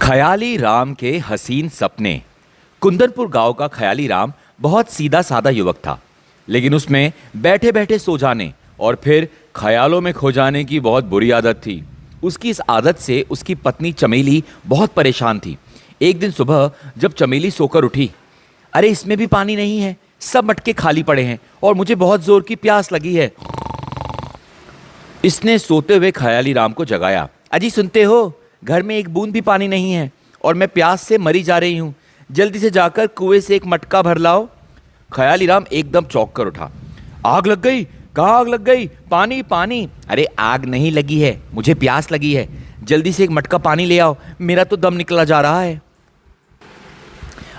ख्याली राम के हसीन सपने। कुंदनपुर गांव का ख्याली राम बहुत सीधा साधा युवक था, लेकिन उसमें बैठे बैठे सो जाने और फिर ख्यालों में खो जाने की बहुत बुरी आदत थी। उसकी इस आदत से उसकी पत्नी चमेली बहुत परेशान थी। एक दिन सुबह जब चमेली सोकर उठी, अरे इसमें भी पानी नहीं है, सब मटके खाली पड़े हैं और मुझे बहुत जोर की प्यास लगी है। इसने सोते हुए ख्याली राम को जगाया। अजी सुनते हो, घर में एक बूंद भी पानी नहीं है और मैं प्यास से मरी जा रही हूँ, जल्दी से जाकर कुएं से एक मटका भर लाओ। ख्याली राम एकदम चौंक कर उठा। आग लग गई? कहाँ आग लग गई? पानी पानी। अरे आग नहीं लगी है, मुझे प्यास लगी है, जल्दी से एक मटका पानी ले आओ, मेरा तो दम निकला जा रहा है।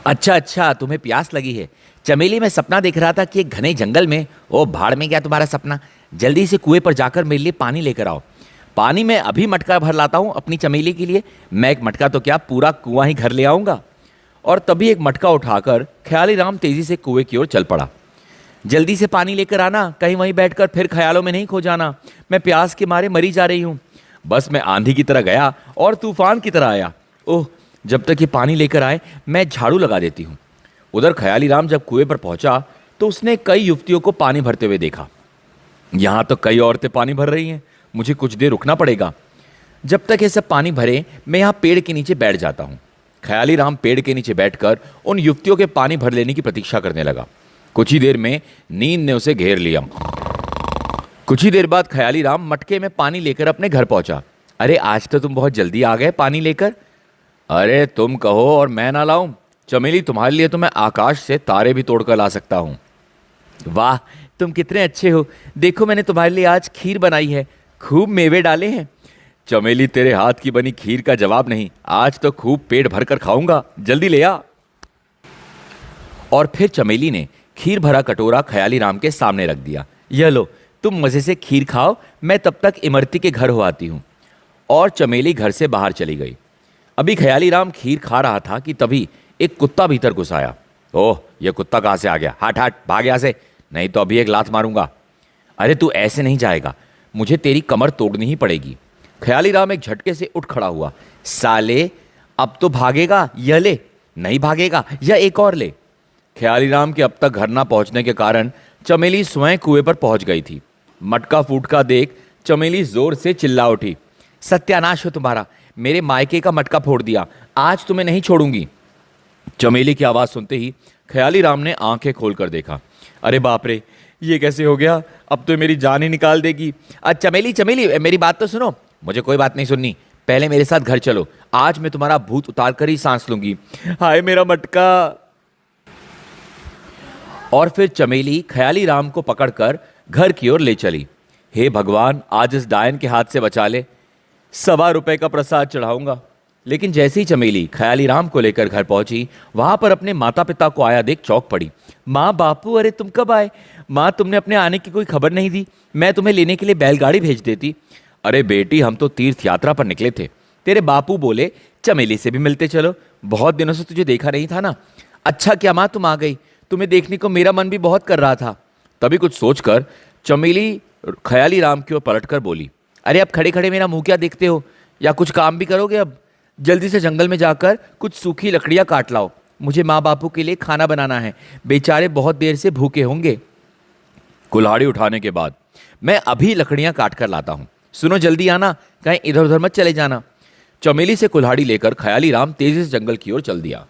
अच्छा अच्छा, तुम्हें प्यास लगी है। चमेली, मैं सपना देख रहा था कि एक घने जंगल में। ओ भाड़ में गया तुम्हारा सपना, जल्दी से कुएं पर जाकर मेरे लिए पानी लेकर आओ। पानी मैं अभी मटका भर लाता हूँ अपनी चमेली के लिए। मैं एक मटका तो क्या, पूरा कुआं ही घर ले आऊँगा। और तभी एक मटका उठाकर ख्याली राम तेजी से कुएं की ओर चल पड़ा। जल्दी से पानी लेकर आना, कहीं वहीं बैठकर फिर ख्यालों में नहीं खो जाना, मैं प्यास के मारे मरी जा रही हूँ। बस मैं आंधी की तरह गया और तूफान की तरह आया। ओह, जब तक ये पानी लेकर आए मैं झाड़ू लगा देती हूँ। उधर ख्याली राम जब कुएं पर पहुंचा तो उसने कई युवतियों को पानी भरते हुए देखा। यहाँ तो कई औरतें पानी भर रही हैं, मुझे कुछ देर रुकना पड़ेगा। जब तक ये सब पानी भरे मैं यहाँ पेड़ के नीचे बैठ जाता हूँ। ख्याली राम पेड़ के नीचे बैठकर उन युवतियों के पानी भर लेने की प्रतीक्षा करने लगा। कुछ ही देर में नींद ने उसे घेर लिया। कुछ ही देर बाद ख्याली राम मटके में पानी लेकर अपने घर पहुंचा। अरे आज तो तुम बहुत जल्दी आ गए पानी लेकर। अरे तुम कहो और मैं ना लाऊं? चमेली, तुम्हारे लिए तो मैं आकाश से तारे भी तोड़कर ला सकता हूँ। वाह, तुम कितने अच्छे हो। देखो मैंने तुम्हारे लिए आज खीर बनाई है, खूब मेवे डाले हैं। चमेली, तेरे हाथ की बनी खीर का जवाब नहीं, आज तो खूब पेट भरकर खाऊंगा, जल्दी ले आ। और फिर चमेली ने खीर भरा कटोरा ख्याली राम के सामने रख दिया। यह लो, तुम मजे से खीर खाओ, मैं तब तक इमरती के घर हो आती हूँ। और चमेली घर से बाहर चली गई। अभी ख्याली राम खीर खा रहा था कि तभी एक कुत्ता भीतर घुस आया। ओह, यह कुत्ता कहाँ से आ गया? हट हट, भाग यहाँ से, नहीं तो अभी एक लात मारूंगा। अरे तू ऐसे नहीं जाएगा, मुझे तेरी कमर तोड़नी ही पड़ेगी। ख्याली राम एक झटके से उठ खड़ा हुआ। साले, अब तो भागेगा? यह ले। नहीं भागेगा, यह एक और ले। ख्याली राम के अब तक घर ना पहुंचने के कारण चमेली स्वयं कुएं पर पहुंच गई थी। मटका फूटका देख चमेली जोर से चिल्ला उठी। सत्यानाश हो तुम्हारा, मेरे मायके का मटका फोड़ दिया, आज तुम्हें नहीं छोड़ूंगी। चमेली की आवाज सुनते ही ख्याली राम ने आंखें खोलकर देखा। अरे बाप रे, ये कैसे हो गया? अब तो मेरी जान ही निकाल देगी। चमेली चमेली, मेरी बात तो सुनो। मुझे कोई बात नहीं सुननी, पहले मेरे साथ घर चलो, आज मैं तुम्हारा भूत उतार कर ही सांस लूंगी। हाय मेरा मटका। और फिर चमेली ख्याली राम को पकड़कर घर की ओर ले चली। हे भगवान, आज इस डायन के हाथ से बचा ले, ₹1.25 का प्रसाद चढ़ाऊंगा। लेकिन जैसे ही चमेली ख्याली राम को लेकर घर पहुंची, वहां पर अपने माता पिता को आया देख चौंक पड़ी। माँ बापू, अरे तुम कब आए? माँ, तुमने अपने आने की कोई खबर नहीं दी, मैं तुम्हें लेने के लिए बैलगाड़ी भेज देती। अरे बेटी, हम तो तीर्थ यात्रा पर निकले थे। तेरे बापू बोले चमेली से भी मिलते चलो, बहुत दिनों से तुझे देखा नहीं था ना। अच्छा क्या माँ, तुम आ गई, तुम्हें देखने को मेरा मन भी बहुत कर रहा था। तभी कुछ सोचकर चमेली ख्याली राम की ओर पलटकर बोली। अरे अब खड़े खड़े मेरा मुंह क्या देखते हो, या कुछ काम भी करोगे? अब जल्दी से जंगल में जाकर कुछ सूखी लकड़ियां काट लाओ, मुझे माँ बापू के लिए खाना बनाना है, बेचारे बहुत देर से भूखे होंगे। कुल्हाड़ी उठाने के बाद मैं अभी लकड़ियां काट कर लाता हूं, सुनो जल्दी आना, कहीं इधर उधर मत चले जाना। चमेली से कुल्हाड़ी लेकर ख्याली राम तेजी से जंगल की ओर चल दिया।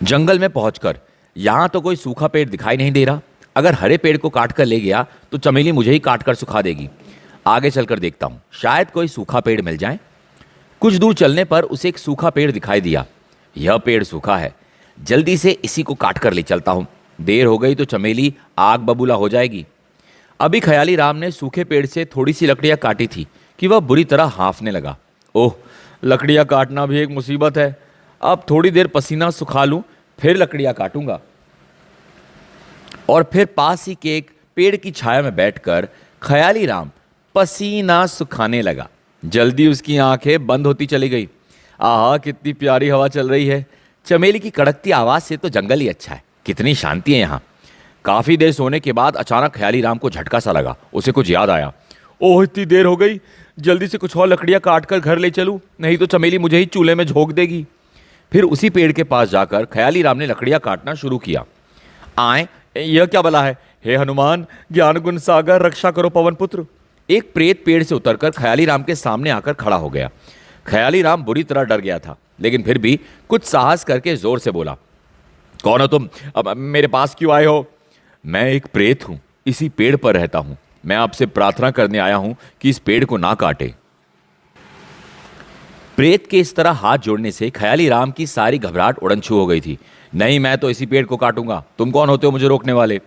जंगल में पहुंचकर यहां तो कोई सूखा पेड़ दिखाई नहीं दे रहा। अगर हरे पेड़ को काट कर ले गया तो चमेली मुझे ही काट कर सुखा देगी। आगे चलकर देखता हूं, शायद कोई सूखा पेड़ मिल जाए। कुछ दूर चलने पर उसे एक सूखा पेड़ दिखाई दिया। यह पेड़ सूखा है, जल्दी से इसी को काट कर ले चलता हूं, देर हो गई तो चमेली आग बबूला हो जाएगी। अभी ख्याली राम ने सूखे पेड़ से थोड़ी सी लकड़ियां काटी थी कि वह बुरी तरह हांफने लगा। ओह, लकड़ियां काटना भी एक मुसीबत है। अब थोड़ी देर पसीना सुखा लूं, फिर लकड़ियां काटूंगा। और फिर पास ही के एक पेड़ की छाया में बैठकर ख्याली राम पसीना सुखाने लगा। जल्दी उसकी आंखें बंद होती चली गई। आहा, कितनी प्यारी हवा चल रही है। चमेली की कड़कती आवाज से तो जंगल ही अच्छा है, कितनी शांति है यहाँ। काफी देर सोने के बाद अचानक ख्याली राम को झटका सा लगा। उसे कुछ याद आया। ओह, इतनी देर हो गई, जल्दी से कुछ और लकड़ियां काट कर घर ले चलूं, नहीं तो चमेली मुझे ही चूल्हे में झोंक देगी। फिर उसी पेड़ के पास जाकर ख्याली राम ने लकड़ियां काटना शुरू किया। आए, यह क्या बला है? हे हनुमान, ज्ञान गुण सागर, रक्षा करो पवन पुत्र। एक प्रेत पेड़ से उतरकर ख्याली राम के सामने आकर खड़ा हो गया। ख्याली राम बुरी तरह डर गया था, लेकिन फिर भी कुछ साहस करके जोर से बोला, कौन हो तुम? अब मेरे पास क्यों आए हो? मैं एक प्रेत हूं, इसी पेड़ पर रहता हूं। मैं आपसे प्रार्थना करने आया हूं कि इस पेड़ को ना काटे। प्रेत के इस तरह हाथ जोड़ने से ख्याली राम की सारी घबराहट उड़न छू हो गई थी। नहीं, मैं तो इसी पेड़ को काटूंगा। तुम कौन होते हो मुझे रोकने वाले?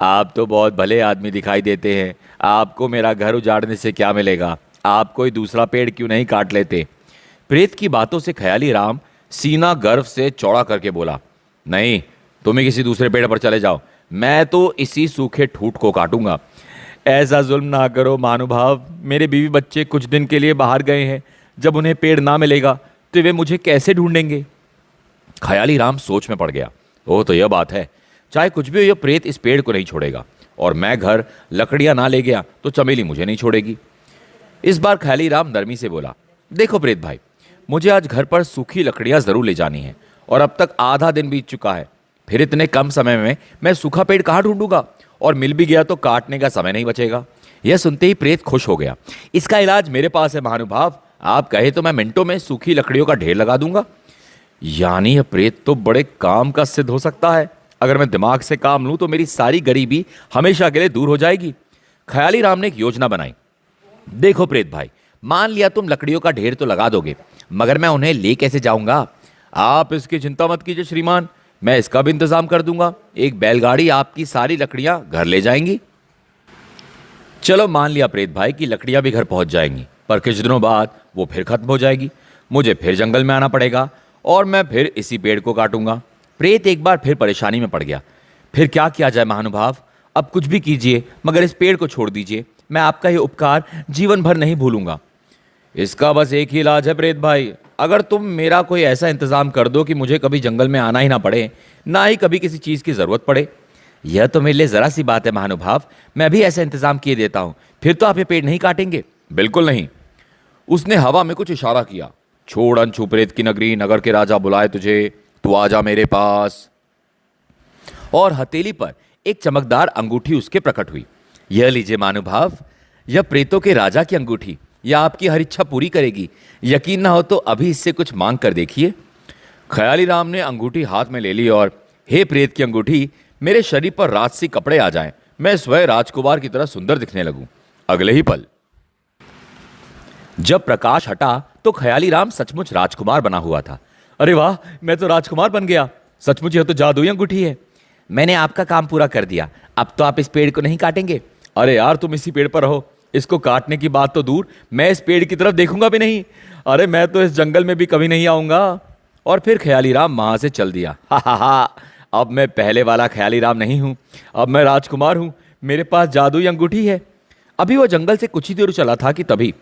आप तो बहुत भले आदमी दिखाई देते हैं। आपको मेरा घर उजाड़ने से क्या मिलेगा? आप कोई दूसरा पेड़ क्यों नहीं काट लेते? प्रेत की बातों से ख्याली राम सीना गर्व से चौड़ा करके बोला, नहीं, तुम ही किसी दूसरे पेड़ पर चले जाओ, मैं तो इसी सूखे ठूठ को काटूंगा। ऐसा जुल्म ना करो महानुभाव, मेरे बीवी बच्चे कुछ दिन के लिए बाहर गए हैं। जब उन्हें पेड़ ना मिलेगा तो वे मुझे कैसे ढूंढेंगे? ख्याली राम सोच में पड़ गया। ओह, तो यह बात है। चाहे कुछ भी हो, यह प्रेत इस पेड़ को नहीं छोड़ेगा, और मैं घर लकड़ियां ना ले गया तो चमेली मुझे नहीं छोड़ेगी। इस बार ख्याली राम नरमी से बोला, देखो प्रेत भाई, मुझे आज घर पर सूखी लकड़ियां जरूर ले जानी है, और अब तक आधा दिन बीत चुका है। फिर इतने कम समय में मैं सूखा पेड़ कहाँ ढूंढूंगा? और मिल भी गया तो काटने का समय नहीं बचेगा। यह सुनते ही प्रेत खुश हो गया। इसका इलाज मेरे पास है महानुभाव, आप कहे तो मैं मिनटों में सूखी लकड़ियों का ढेर लगा दूंगा। यानी यह प्रेत तो बड़े काम का सिद्ध हो सकता है। अगर मैं दिमाग से काम लूं तो मेरी सारी गरीबी हमेशा के लिए दूर हो जाएगी। ख्याली राम ने एक योजना बनाई। देखो प्रेत भाई, मान लिया तुम लकड़ियों का ढेर तो लगा दोगे, मगर मैं उन्हें ले कैसे जाऊंगा? आप इसकी चिंता मत कीजिए श्रीमान, मैं इसका भी इंतजाम कर दूंगा। एक बैलगाड़ी आपकी सारी लकड़ियां घर ले जाएंगी। चलो मान लिया प्रेत भाई कि लकड़ियां भी घर पहुंच जाएंगी, पर कुछ दिनों बाद वो फिर खत्म हो जाएगी। मुझे फिर जंगल में आना पड़ेगा और मैं फिर इसी पेड़ को काटूंगा। प्रेत एक बार फिर परेशानी में पड़ गया। फिर क्या किया जाए महानुभाव? अब कुछ भी कीजिए, मगर इस पेड़ को छोड़ दीजिए। मैं आपका ये उपकार जीवन भर नहीं भूलूंगा। इसका बस एक ही इलाज है प्रेत भाई, अगर तुम मेरा कोई ऐसा इंतजाम कर दो कि मुझे कभी जंगल में आना ही ना पड़े, ना ही कभी किसी चीज की जरूरत पड़े। यह तो मेरे लिए जरा सी बात है महानुभाव, मैं भी ऐसा इंतजाम किए देता हूं। फिर तो आप ये पेड़ नहीं काटेंगे? बिल्कुल नहीं। उसने हवा में कुछ इशारा किया। छोड़ अनछू प्रेत की नगरी, नगर के राजा बुलाए तुझे, तू आजा मेरे पास। और हथेली पर एक चमकदार अंगूठी उसके प्रकट हुई। यह लीजिए महानुभाव, यह प्रेतों के राजा की अंगूठी, यह आपकी हर इच्छा पूरी करेगी। यकीन ना हो तो अभी इससे कुछ मांग कर देखिए। ख्याली राम ने अंगूठी हाथ में ले ली और, हे प्रेत की अंगूठी, मेरे शरीर पर राजसी कपड़े आ जाएं, मैं स्वयं राजकुमार की तरह सुंदर दिखने लगूं। अगले ही पल जब प्रकाश हटा तो ख्याली राम सचमुच राजकुमार बना हुआ था। अरे वाह, मैं तो राजकुमार बन गया। सचमुच यह तो जादुई अंगूठी है। मैंने आपका काम पूरा कर दिया, अब तो आप इस पेड़ को नहीं काटेंगे? अरे यार, तुम इसी पेड़ पर रहो, इसको काटने की बात तो दूर, मैं इस पेड़ की तरफ देखूंगा भी नहीं। अरे मैं तो इस जंगल में भी कभी नहीं आऊंगा। और फिर ख्याली राम वहां से चल दिया। हा हा हा, अब मैं पहले वाला ख्याली राम नहीं हूं, अब मैं राजकुमार हूं। मेरे पास जादुई अंगूठी है। अभी वो जंगल से कुछ ही दूर चला था कि तभी,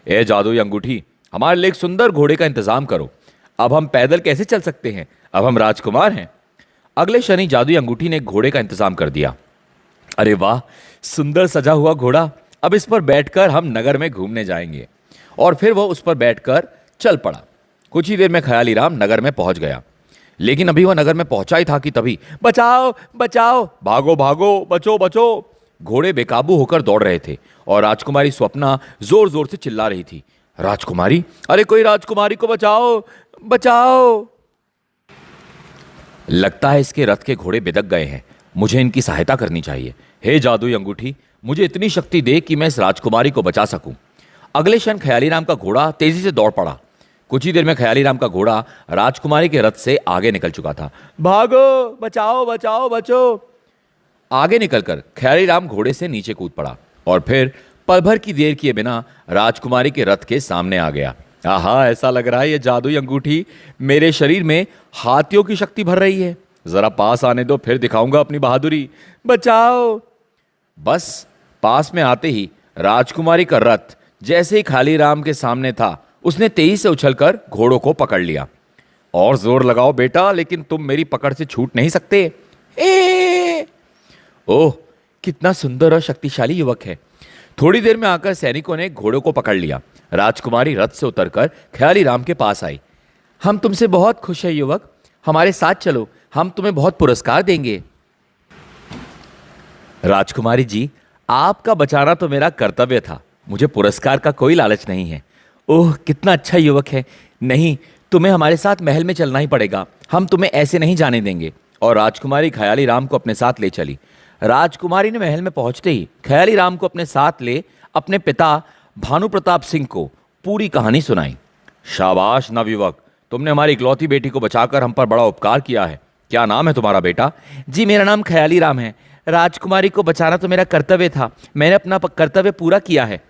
ए जादुई अंगूठी, हमारे लिए एक सुंदर घोड़े का इंतजाम करो। अब हम पैदल कैसे चल सकते हैं? अब हम राजकुमार हैं। अगले क्षण ही जादुई अंगूठी ने एक घोड़े का इंतजाम कर दिया। अरे वाह, सुंदर सजा हुआ घोड़ा। अब इस पर बैठकर हम नगर में घूमने जाएंगे। और फिर वो उस पर बैठकर चल पड़ा। कुछ ही देर में ख्याली राम नगर में पहुंच गया। लेकिन अभी वह नगर में पहुंचा ही था कि तभी, बचाओ बचाओ, भागो भागो, बचो बचो। घोड़े बेकाबू होकर दौड़ रहे थे और राजकुमारी स्वप्ना जोर जोर से चिल्ला रही थी, राजकुमारी, अरे कोई राजकुमारी को बचाओ बचाओ। लगता है इसके रथ के घोड़े बिदक गए हैं, मुझे इनकी सहायता करनी चाहिए। हे जादुई अंगूठी, मुझे इतनी शक्ति दे कि मैं इस राजकुमारी को बचा सकूं। अगले क्षण ख्याली राम का घोड़ा तेजी से दौड़ पड़ा। कुछ ही देर में ख्याली राम का घोड़ा राजकुमारी के रथ से आगे निकल चुका था। भागो, बचाओ बचाओ बचो। आगे निकलकर ख्याली राम घोड़े से नीचे कूद पड़ा और फिर पल भर की देर किए बिना राजकुमारी के रथ के सामने आ गया। आहा, ऐसा लग रहा है ये जादुई अंगूठी मेरे शरीर में हाथियों की शक्ति भर रही है। जरा पास आने दो, फिर दिखाऊंगा अपनी बहादुरी। बचाओ। बस पास में आते ही राजकुमारी का रथ जैसे ही ख्याली राम के सामने था, उसने तेजी से उछलकर घोड़ों को पकड़ लिया। और जोर लगाओ बेटा, लेकिन तुम मेरी पकड़ से छूट नहीं सकते। ओह, कितना सुंदर और शक्तिशाली युवक है। थोड़ी देर में आकर सैनिकों ने घोड़ों को पकड़ लिया। राजकुमारी रथ से उतरकर ख्याली राम के पास आई। हम तुमसे बहुत खुश है युवक, हमारे साथ चलो, हम तुम्हें बहुत पुरस्कार देंगे। राजकुमारी जी, आपका बचाना तो मेरा कर्तव्य था, मुझे पुरस्कार का कोई लालच नहीं है। ओह कितना अच्छा युवक है। नहीं, तुम्हें हमारे साथ महल में चलना ही पड़ेगा, हम तुम्हें ऐसे नहीं जाने देंगे। और राजकुमारी ख्याली राम को अपने साथ ले चली। राजकुमारी ने महल में पहुंचते ही ख्याली राम को अपने साथ ले अपने पिता भानु प्रताप सिंह को पूरी कहानी सुनाई। शाबाश नवयुवक, तुमने हमारी इकलौती बेटी को बचाकर हम पर बड़ा उपकार किया है। क्या नाम है तुम्हारा बेटा? जी मेरा नाम ख्याली राम है। राजकुमारी को बचाना तो मेरा कर्तव्य था, मैंने अपना कर्तव्य पूरा किया है।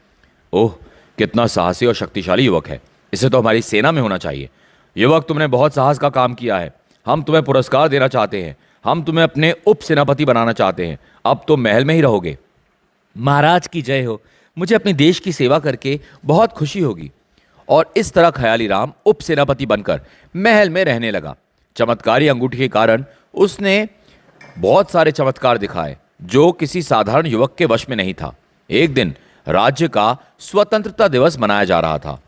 ओह कितना साहसी और शक्तिशाली युवक है, इसे तो हमारी सेना में होना चाहिए। युवक तुमने बहुत साहस का काम किया है, हम तुम्हें पुरस्कार देना चाहते हैं, हम तुम्हें अपने उप सेनापति बनाना चाहते हैं। अब तुम महल में ही रहोगे। महाराज की जय हो, मुझे अपने देश की सेवा करके बहुत खुशी होगी। और इस तरह ख्याली राम उप सेनापति बनकर महल में रहने लगा। चमत्कारी अंगूठी के कारण उसने बहुत सारे चमत्कार दिखाए जो किसी साधारण युवक के वश में नहीं था। एक दिन राज्य का स्वतंत्रता दिवस मनाया जा रहा था।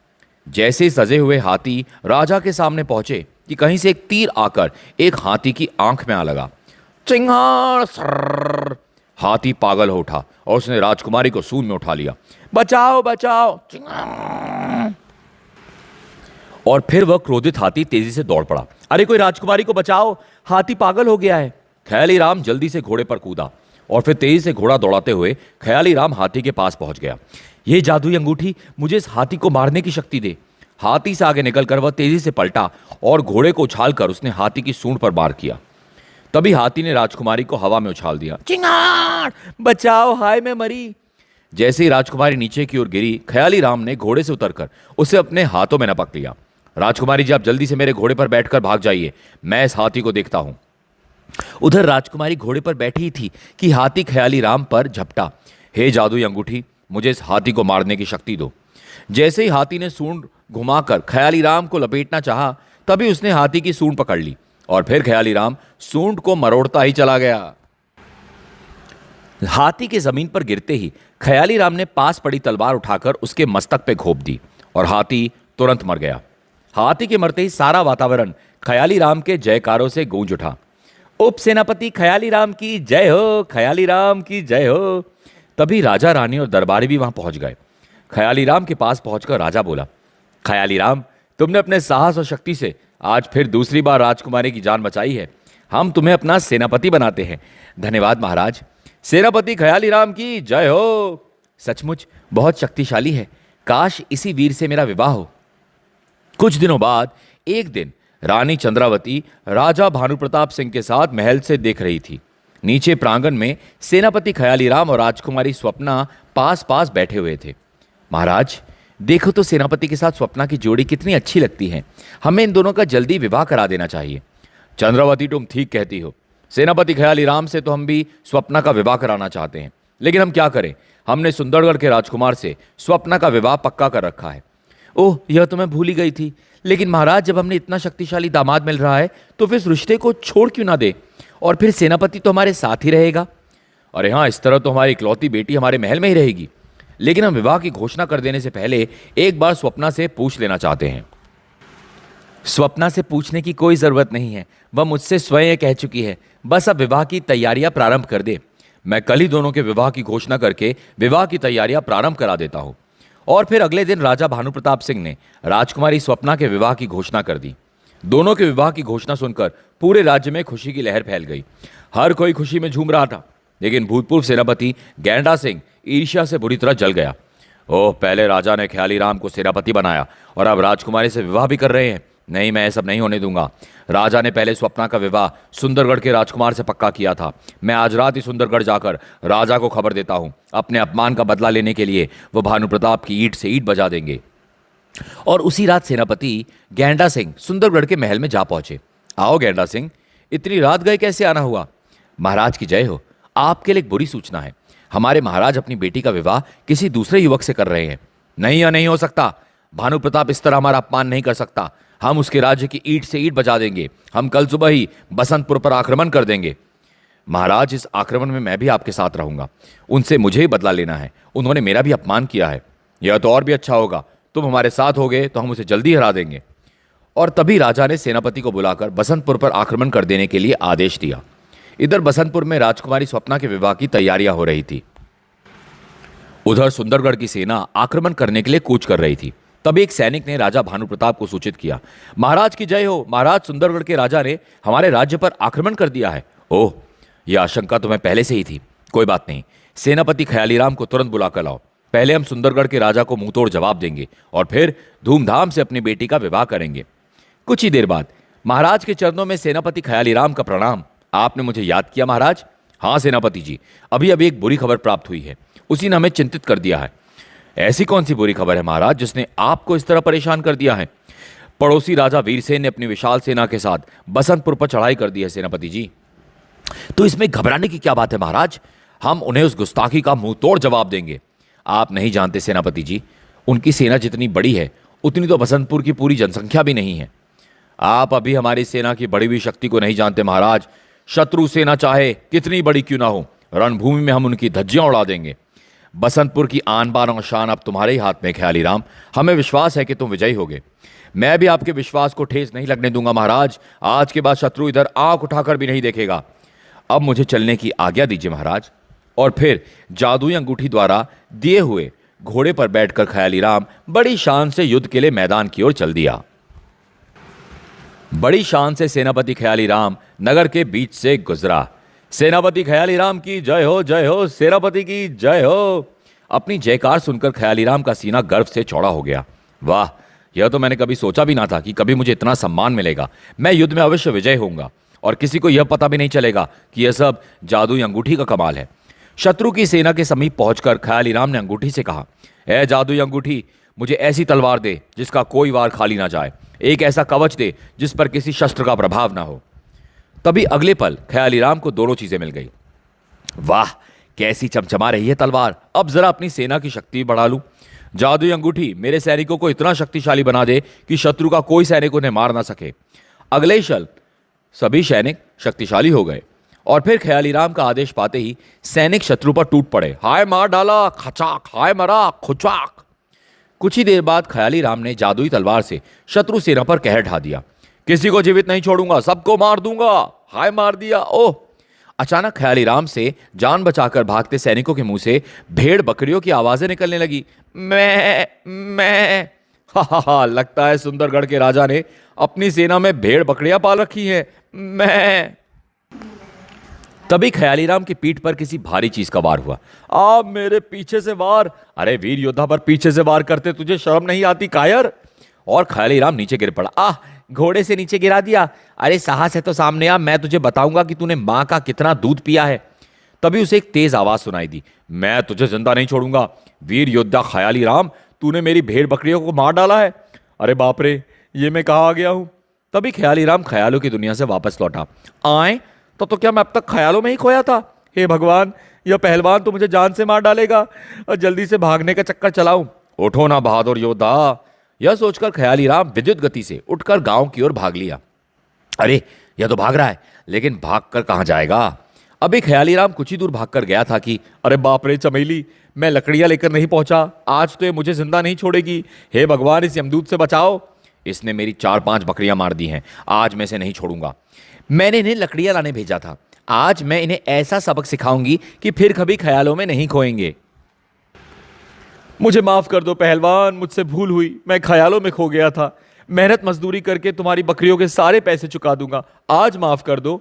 जैसे सजे हुए हाथी राजा के सामने पहुंचे कि कहीं से एक तीर आकर एक हाथी की आंख में आ लगा। चिंगार सर्र, हाथी पागल हो उठा और उसने राजकुमारी को सूंड में उठा लिया। बचाओ बचाओ, चिंगार। और फिर वह क्रोधित हाथी तेजी से दौड़ पड़ा। अरे कोई राजकुमारी को बचाओ, हाथी पागल हो गया है। ख्याली राम जल्दी से घोड़े पर कूदा और फिर तेजी से घोड़ा दौड़ाते हुए ख्याली राम हाथी के पास पहुंच गया। यह जादुई अंगूठी मुझे इस हाथी को मारने की शक्ति दे। हाथी से आगे निकलकर वह तेजी से पलटा और घोड़े को उछालकर उसने हाथी की सूंड पर वार किया। तभी हाथी ने राजकुमारी को हवा में उछाल दिया। चिंगार, बचाओ, हाय मैं मरी। जैसे ही राजकुमारी नीचे की ओर गिरी, ख्याली राम ने घोड़े से उतरकर उसे अपने हाथों में नपक लिया। राजकुमारी जी आप जल्दी से मेरे घोड़े पर बैठकर भाग जाइए, मैं इस हाथी को देखता हूं। उधर राजकुमारी घोड़े पर बैठी थी कि हाथी ख्याली राम पर झपटा। हे जादुई अंगूठी, मुझे इस हाथी को मारने की शक्ति दो। जैसे ही हाथी ने सूंड घुमाकर ख्याली राम को लपेटना चाहा, तभी उसने हाथी की सूंड पकड़ ली और फिर ख्याली राम सूंड को मरोड़ता ही चला गया। हाथी के जमीन पर गिरते ही ख्याली राम ने पास पड़ी तलवार उठाकर उसके मस्तक पे घोंप दी और हाथी तुरंत मर गया। हाथी के मरते ही सारा वातावरण ख्याली राम के जयकारों से गूंज उठा। उप सेनापति ख्याली राम की जय हो, ख्याली राम की जय हो। तभी राजा रानी और दरबारी भी वहां पहुंच गए। ख्याली राम के पास पहुंचकर राजा बोला, ख्याली राम, तुमने अपने साहस और शक्ति से आज फिर दूसरी बार राजकुमारी की जान बचाई है। हम तुम्हें अपना सेनापति बनाते हैं। धन्यवाद महाराज। सेनापति ख्याली राम की जय हो। सचमुच बहुत शक्तिशाली है, काश इसी वीर से मेरा विवाह हो। कुछ दिनों बाद एक दिन रानी चंद्रावती राजा भानु प्रताप सिंह के साथ महल से देख रही थी। नीचे प्रांगण में सेनापति ख्याली राम और राजकुमारी स्वप्ना पास पास बैठे हुए थे। महाराज देखो तो सेनापति के साथ स्वप्ना की जोड़ी कितनी अच्छी लगती है, हमें इन दोनों का जल्दी विवाह करा देना चाहिए। चंद्रावती तुम ठीक कहती हो, सेनापति ख्याली राम से तो हम भी स्वप्ना का विवाह कराना चाहते हैं, लेकिन हम क्या करें, हमने सुंदरगढ़ के राजकुमार से स्वप्ना का विवाह पक्का कर रखा है। ओह यह तो मैं भूल ही गई थी, लेकिन महाराज जब हमने इतना शक्तिशाली दामाद मिल रहा है तो फिर इस रिश्ते को छोड़ क्यों ना दे, और फिर सेनापति तो हमारे साथ ही रहेगा। अरे हाँ, इस तरह तो हमारी इकलौती बेटी हमारे महल में ही रहेगी, लेकिन हम विवाह की घोषणा कर देने से पहले एक बार स्वप्ना से पूछ लेना चाहते हैं। स्वप्ना से पूछने की कोई जरूरत नहीं है, वह मुझसे स्वयं कह चुकी है। बस अब विवाह की तैयारियां प्रारंभ कर दे। मैं कल ही दोनों के विवाह की घोषणा करके विवाह की तैयारियां प्रारंभ करा देता हूं। और फिर अगले दिन राजा भानु प्रताप सिंह ने राजकुमारी स्वप्ना के विवाह की घोषणा कर दी। दोनों के विवाह की घोषणा सुनकर पूरे राज्य में खुशी की लहर फैल गई। हर कोई खुशी में झूम रहा था, लेकिन भूतपूर्व सेनापति गैंडा सिंह ईर्ष्या से बुरी तरह जल गया। ओह, पहले राजा ने ख्याली राम को सेनापति बनाया और अब राजकुमारी से विवाह भी कर रहे हैं। नहीं, मैं सब नहीं होने दूंगा। राजा ने पहले स्वप्ना का विवाह सुंदरगढ़ के राजकुमार से पक्का किया था। मैं आज रात ही सुंदरगढ़ जाकर राजा को खबर देता हूं। अपने अपमान का बदला लेने के लिए वो भानु प्रताप की ईंट से ईंट बजा देंगे। और उसी रात सेनापति गैंडा सिंह सुंदरगढ़ के महल में जा पहुंचे। आओ गैंडा सिंह, इतनी रात गए कैसे आना हुआ? महाराज की जय हो, आपके लिए एक बुरी सूचना है। हमारे महाराज अपनी बेटी का विवाह किसी दूसरे युवक से कर रहे हैं। नहीं, या नहीं हो सकता। भानु प्रताप इस तरह हमारा अपमान नहीं कर सकता। हम उसके राज्य की ईंट से ईंट बजा देंगे। हम कल सुबह ही बसंतपुर पर आक्रमण कर देंगे। महाराज, इस आक्रमण में मैं भी आपके साथ रहूंगा। उनसे मुझे ही बदला लेना है। उन्होंने मेरा भी अपमान किया है। यह तो और भी अच्छा होगा, तुम हमारे साथ होगे तो हम उसे जल्दी हरा देंगे। और तभी राजा ने सेनापति को बुलाकर बसंतपुर पर आक्रमण कर देने के लिए आदेश दिया। इधर बसंतपुर में राजकुमारी स्वप्ना के विवाह की तैयारियां हो रही थी। उधर सुंदरगढ़ की सेना आक्रमण करने के लिए कूच कर रही थी। तभी एक सैनिक ने राजा भानु प्रताप को सूचित किया, महाराज की जय हो, महाराज, सुंदरगढ़ के राजा ने हमारे राज्य पर आक्रमण कर दिया है। ओह, यह आशंका तो मैं पहले से ही थी। कोई बात नहीं, सेनापति ख्यालीराम को तुरंत बुलाकर लाओ। पहले हम सुंदरगढ़ के राजा को मुंहतोड़ जवाब देंगे और फिर धूमधाम से अपनी बेटी का विवाह करेंगे। कुछ ही देर बाद महाराज के चरणों में सेनापति ख्यालीराम का प्रणाम। आपने मुझे याद किया महाराज? हाँ सेनापति जी, अभी अभी एक बुरी खबर प्राप्त हुई है, उसी ने हमें चिंतित कर दिया है। ऐसी कौन सी बुरी खबर है महाराज जिसने आपको इस तरह परेशान कर दिया है? पड़ोसी राजा वीरसेन ने अपनी विशाल सेना के साथ बसंतपुर पर चढ़ाई कर दी है सेनापति जी। तो इसमें घबराने की क्या बात है महाराज? हम उन्हें उस गुस्ताखी का मुंह तोड़ जवाब देंगे। आप नहीं जानते सेनापति जी, उनकी सेना जितनी बड़ी है उतनी तो बसंतपुर की पूरी जनसंख्या भी नहीं है। आप अभी हमारी सेना की बढ़ी हुई शक्ति को नहीं जानते महाराज। शत्रु सेना चाहे कितनी बड़ी क्यों ना हो, रणभूमि में हम उनकी धज्जियां उड़ा देंगे। बसंतपुर की आन बान और शान अब तुम्हारे ही हाथ में ख्यालीराम। हमें विश्वास है कि तुम विजयी होगे। मैं भी आपके विश्वास को ठेस नहीं लगने दूंगा महाराज। आज के बाद शत्रु इधर आंख उठाकर भी नहीं देखेगा। अब मुझे चलने की आज्ञा दीजिए महाराज। और फिर जादुई अंगूठी द्वारा दिए हुए घोड़े पर बैठकर ख्यालीराम बड़ी शान से युद्ध के लिए मैदान की ओर चल दिया। बड़ी शान से सेनापति ख्यालीराम नगर के बीच से गुजरा। सेनापति ख्यालीराम की जय हो, जय हो, सेनापति की जय हो। अपनी जयकार सुनकर ख्यालीराम का सीना गर्व से चौड़ा हो गया। वाह, यह तो मैंने कभी सोचा भी ना था कि कभी मुझे इतना सम्मान मिलेगा। मैं युद्ध में अवश्य विजय होऊंगा और किसी को यह पता भी नहीं चलेगा कि यह सब जादुई अंगूठी का कमाल है। शत्रु की सेना के समीप पहुंचकर ख्यालीराम ने अंगूठी से कहा, ए जादुई अंगूठी, मुझे ऐसी तलवार दे जिसका कोई वार खाली ना जाए। एक ऐसा कवच दे जिस पर किसी शस्त्र का प्रभाव ना हो। तभी अगले पल ख्यालीराम को दोनों चीजें मिल गई। वाह, कैसी चमचमा रही है तलवार। अब जरा अपनी सेना की शक्ति बढ़ा लूं। जादुई अंगूठी मेरे सैनिकों को इतना शक्तिशाली बना दे कि शत्रु का कोई सैनिक उन्हें मार ना सके। अगले ही क्षण सभी सैनिक शक्तिशाली हो गए और फिर ख्यालीराम का आदेश पाते ही सैनिक शत्रु पर टूट पड़े। हाय मार डाला, खचाक, हाय मरा, खुचाक। कुछ ही देर बाद ख्यालीराम ने जादुई तलवार से शत्रु सेना पर कहर ढा दिया। किसी को जीवित नहीं छोड़ूंगा, सबको मार दूंगा। हाय मार दिया। ओह! अचानक ख्यालीराम से जान बचाकर भागते सैनिकों के मुंह से भेड़ बकरियों की आवाजें निकलने लगी। मैं हा, लगता है सुंदरगढ़ के राजा ने अपनी सेना में भेड़ बकरियां पाल रखी हैं। मैं तभी ख्यालीराम की पीठ पर किसी भारी चीज का वार हुआ। आप मेरे पीछे से वार। अरे वीर योद्धा पर पीछे से वार करते तुझे शर्म नहीं आती कायर? और ख्यालीराम नीचे गिर पड़ा। आह, घोड़े से नीचे गिरा दिया। अरे साहस है तो सामने आ, मैं तुझे बताऊंगा कि तूने मां का कितना दूध पिया है। तभी उसे एक तेज आवाज सुनाई दी। मैं तुझे जिंदा नहीं छोड़ूंगा। वीर योद्धा ख्यालीराम, तूने मेरी भेड़ बकरियों को मार डाला है। अरे बाप रे, ये मैं कहाँ आ गया हूं? तभी ख्यालीराम ख्यालों की दुनिया से वापस लौटा। आए तो क्या मैं अब तक ख्यालों में ही खोया था? हे भगवान, यह पहलवान तो मुझे जान से मार डालेगा और जल्दी से भागने का चक्कर चलाऊं। उठो ना बहादुर योद्धा। यह सोचकर ख्यालीराम विद्युत गति से उठकर गांव की ओर भाग लिया। अरे, यह तो भाग रहा है, लेकिन भागकर कहां जाएगा? अभी ख्यालीराम कुछ ही दूर भागकर गया था कि अरे बाप रे चमेली, मैं लकड़ियां लेकर नहीं पहुंचा। आज तो ये मुझे जिंदा नहीं छोड़ेगी। हे भगवान, इस यमदूत से बचाओ। इसने मेरी 4-5 बकरियां मार दी हैं। आज मैं इसे नहीं छोड़ूंगा। मैंने इन्हें लकड़ियां लाने भेजा था। आज मैं इन्हें ऐसा सबक सिखाऊंगी कि फिर कभी ख्यालों में नहीं खोएंगे। मुझे माफ कर दो पहलवान, मुझसे भूल हुई। मैं ख्यालों में खो गया था। मेहनत मजदूरी करके तुम्हारी बकरियों के सारे पैसे चुका दूंगा। आज माफ कर दो।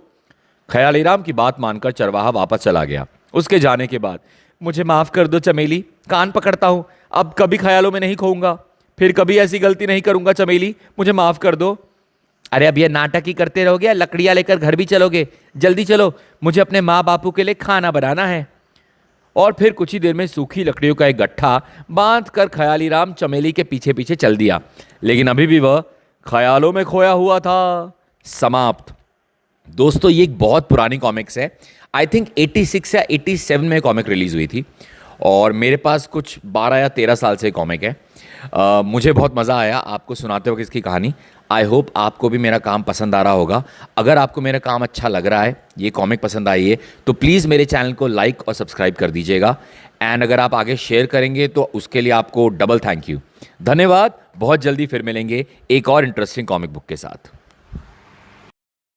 ख्यालीराम की बात मानकर चरवाहा वापस चला गया। उसके जाने के बाद मुझे माफ कर दो चमेली, कान पकड़ता हूं। अब कभी ख्यालों में नहीं खोऊंगा। फिर कभी ऐसी गलती नहीं करूंगा चमेली, मुझे माफ कर दो। अरे अब ये नाटक ही करते रहोगे या लकड़ियां लेकर घर भी चलोगे? जल्दी चलो, मुझे अपने माँ बापू के लिए खाना बनाना है। और फिर कुछ ही देर में सूखी लकड़ियों का एक गट्ठा बांधकर ख्यालीराम चमेली के पीछे पीछे चल दिया। लेकिन अभी भी वह ख्यालों में खोया हुआ था। समाप्त। दोस्तों, ये एक बहुत पुरानी कॉमिक्स है। आई थिंक 86 या 87 में कॉमिक रिलीज हुई थी और मेरे पास कुछ 12 या 13 साल से कॉमिक है। मुझे बहुत मज़ा आया आपको सुनाते वक्त इसकी कहानी। आई होप आपको भी मेरा काम पसंद आ रहा होगा। अगर आपको मेरा काम अच्छा लग रहा है, ये कॉमिक पसंद आई है, तो प्लीज़ मेरे चैनल को लाइक और सब्सक्राइब कर दीजिएगा। एंड अगर आप आगे शेयर करेंगे तो उसके लिए आपको डबल थैंक यू। धन्यवाद। बहुत जल्दी फिर मिलेंगे एक और इंटरेस्टिंग कॉमिक बुक के साथ।